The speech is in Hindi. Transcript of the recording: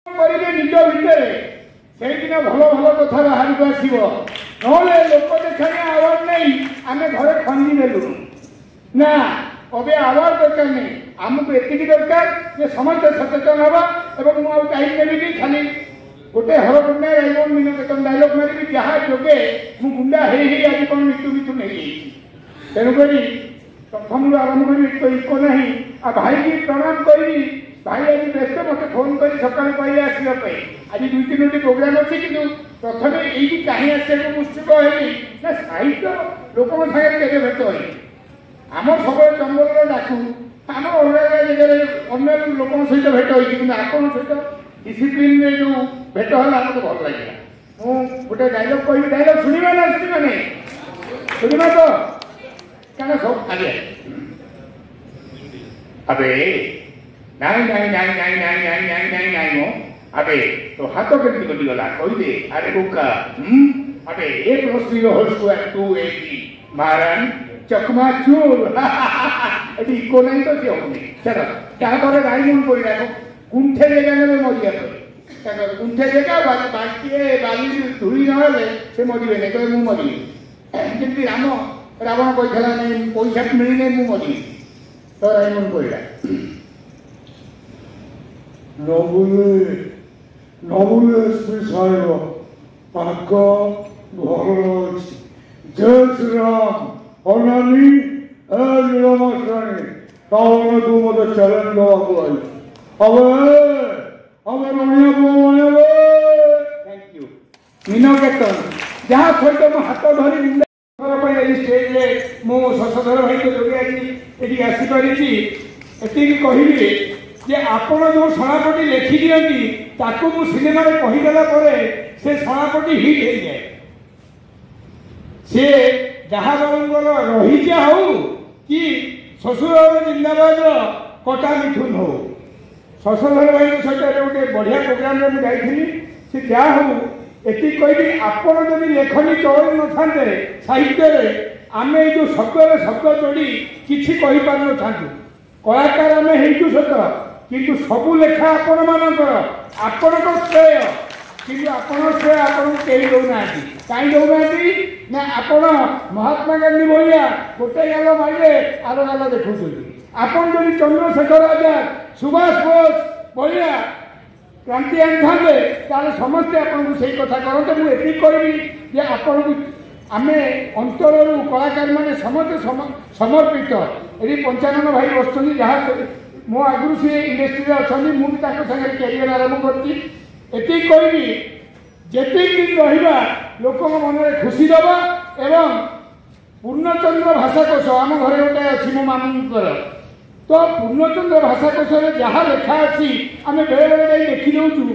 करेंगे निज भितर से भल भल कथा बाहर को आसो ना लोक देखाणी आवाज नहीं आम घरे खंजी नेलु ना अबे आवाज दरकार नहीं आमको एति दरकार जे समस्त सचेतन हवा और मुझे टाइम देवी खाली गोटे हरकुंडा एल्बम मिनोकेतन डायलॉग मारि जहाँ जोगे मु गुंडा हे आज कौन मृत्यु मृत्यु नहीं तेणुक प्रथम आरंभ कर इको ना आ भाई की प्रणाम करी भाई आज व्यस्त मत फोन कर सका कहले आसवाई आज 2-3 प्रोग्राम अच्छी कि प्रथम ये कहीं आसो मुश्चित है ना साहित्य लोक सागर के भेट है आम सब जंगल डाकू आम अलग जगह अन्य लोक सहित भेट होती आपन सहित डिसिप्लिन जो भेट है मत भल लगे मुझे गोटे डायलॉग कह डायलॉग शुणा ना शुणा नहीं शुणा तो क्या सब आगे अबे नाई नाई नाई नाई नाई नाई नाई नाई नाई मो अबे तो हाथ केमती कटिगला कहीदे अरे बोका अबे 1+3 होल स्क्वायर 280 मारन चकमा चूर इको नहीं तो सी होनी चलो तापर राइमन पड़ा गुंठे जगह ने मरिया गुंठे जगह बाकी बाली धूली ना से मरवे नहीं कहे मुझे मरवी जमी राम रावण कहला नहीं पैसा मिलने मुझे मरवी तो राइमन पड़ा नबुले साहेब पाक भल जय श्री राम अनानी नीलमाणी ताने तू मत चैलेंज दवा थैंक यू मीनकेतन जहाँ सहित मो हाथ धरी स्टेज मो शशधर भाई को जोगे आसीपारी एति कहली जे आपण जो शणापटी लेखि दियंती ताकू मु सिनेमा रे कहीदेला परे से शणापटी हिट हो जाए से जहाँ बाबूर रहीजा हो कि शशुर जिंदाबाद कटा मिथुन हो शशधर भाई सहित गोटे बढ़िया प्रोग्राम में मुझे से क्या हो ये कहली आपण जब लेखनी चल न था साहित्य आम जो शब्द शब्द जोड़ी किसी कहीपर न था कलाकार आम हो सत किंतु सबू लेखा आपण मानकर आपण श्रेय कि आपण श्रेय आपन कहीं दौना कहीं दौना ना आपण महात्मा गांधी भाया गोटे गाल मारे आर गाल देखुं आपन जो चंद्रशेखर आजाद सुभाष बोस भाया क्रांति आनी समस्ते आपको से कथा करते मुझे कहि आपण आम अंतर कलाकार मैंने समस्त समर्पित ये 55 भाई बस जहाँ मो आगु सी इंडस्ट्री अच्छा मुझे सागर कैरियर आरंभ करती कहबी जिते दिन रहा लोक मन में खुशी दबा एवं पूर्णचंद्र भाषाकोश आम घर गोटे अच्छी मो मामूर तो पूर्णचंद्र भाषाकोश जहाँ लेखा अच्छी आम बेले बेले देखी दौचु।